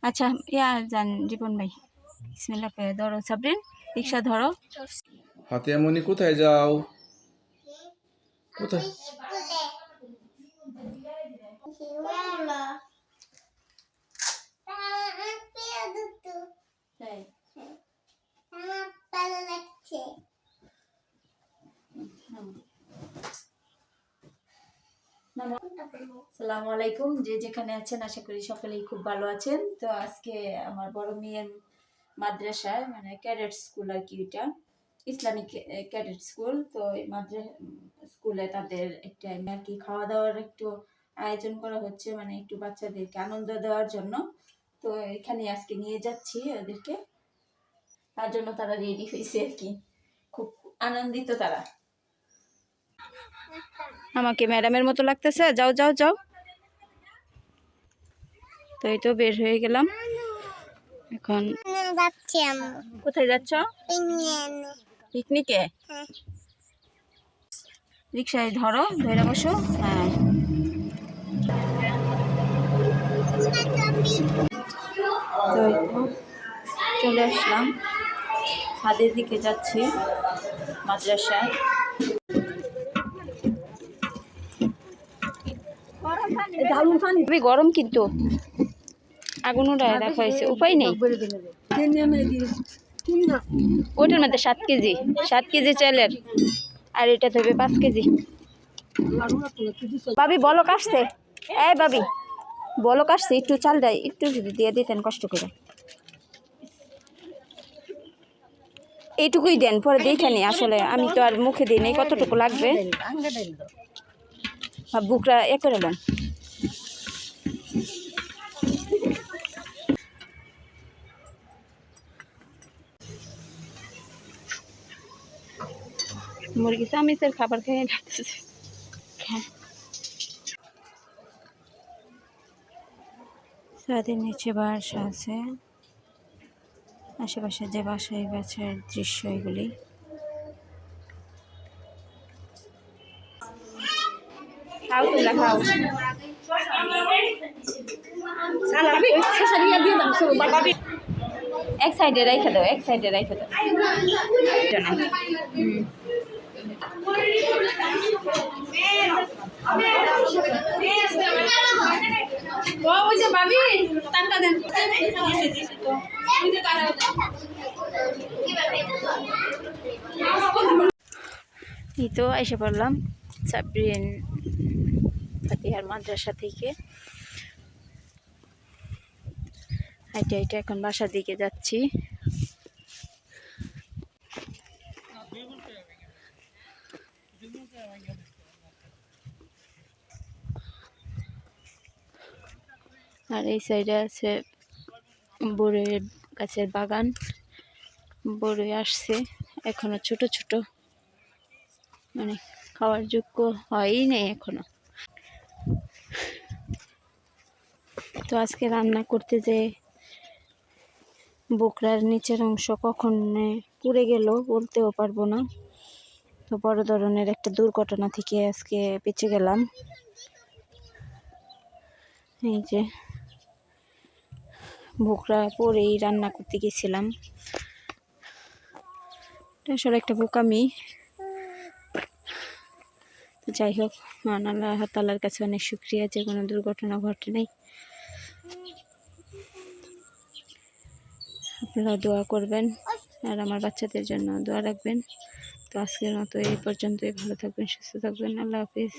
আচ্ছা ইয়া যান রিপন ভাই বিসমিল্লাহ করে ধরো সাবরিন রিক্সা ধরো। হাতিয়া মনি কোথায় যাও? কোথায়? আসসালামু আলাইকুম, যে যেখানে আছেন আশা করি সকলেই খুব ভালো আছেন। তো আজকে আমার বড় মেয়ের মাদ্রাসায় মানে ক্যাডেট স্কুল আর কি, এটা ইসলামিক ক্যাডেট স্কুল। তো এই স্কুলে তাদের একটা আর কি খাওয়া দাওয়ার একটু আয়োজন করা হচ্ছে, মানে একটু বাচ্চাদেরকে আনন্দ দেওয়ার জন্য। তো এখানে আজকে নিয়ে যাচ্ছি ওদেরকে, তার জন্য তারা রেডি হয়েছে আর কি, খুব আনন্দিত তারা। আমাকে ম্যাডামের মতো লাগতেছে, যাও যাও যাও। তো এই তো বের হয়ে গেলাম এখন। কোথায় যাচ্ছ? পিকনিকে। রিক্সায় ধরো, ধরে বসো। হ্যাঁ তো এই তো চলে আসলাম, ছাদের দিকে যাচ্ছি মাদ্রাসায়। খুবই গরম কিন্তু আগুন উঠায় রাখা হয়েছে, উপায় নেই। ওটার মধ্যে 7 কেজি চালের, আর এটা ধরবে 5 কেজি। ভাবি বলক আসছে, এই ভাবি বলক আসছে, একটু চালটা একটু যদি দিয়ে দিতেন কষ্ট করে। এইটুকুই দেন, পরে দেখেনি আসলে আমি তো আর মুখে দিই নেই কতটুকু লাগবে। বুকরা এ করে দেন। মুরগি চামিচের খাবার খেয়ে ডাকতেছে। ছাদের নিচে বাসা আছে, আশেপাশে যে বাসায় বাসার দৃশ্য এগুলি। খাও তোমরা খাও। এক সাইডে রেখে দাও, এক সাইডে রেখে দাও। এই তো এসে পড়লাম সাবরিন ফাতিহার মাদ্রাসা থেকে। হাইটে হাইটে এখন বাসার দিকে যাচ্ছি। আর এই সাইডে আছে বড়ই গাছের বাগান, বড়ই আসছে এখনো ছোট ছোট, মানে খাওয়ার যোগ্য হয়ই নেই এখনো। তো আজকে রান্না করতে যে বোকরার নিচের অংশ কখন পুড়ে গেল বলতেও পারবো না। তো বড় ধরনের একটা দুর্ঘটনা থেকে আজকে বেঁচে গেলাম। এই যে বোকরা পরেই রান্না করতে গেছিলাম, আসলে একটা বোকামি। তো যাই হোক, আল্লাহ তাআলার কাছে অনেক শুকরিয়া যে কোনো দুর্ঘটনা ঘটে নাই। আপনারা দোয়া করবেন আর আমার বাচ্চাদের জন্য দোয়া রাখবেন। তো আজকের মতো এই পর্যন্তই, ভালো থাকবেন, সুস্থ থাকবেন, আল্লাহ হাফিজ।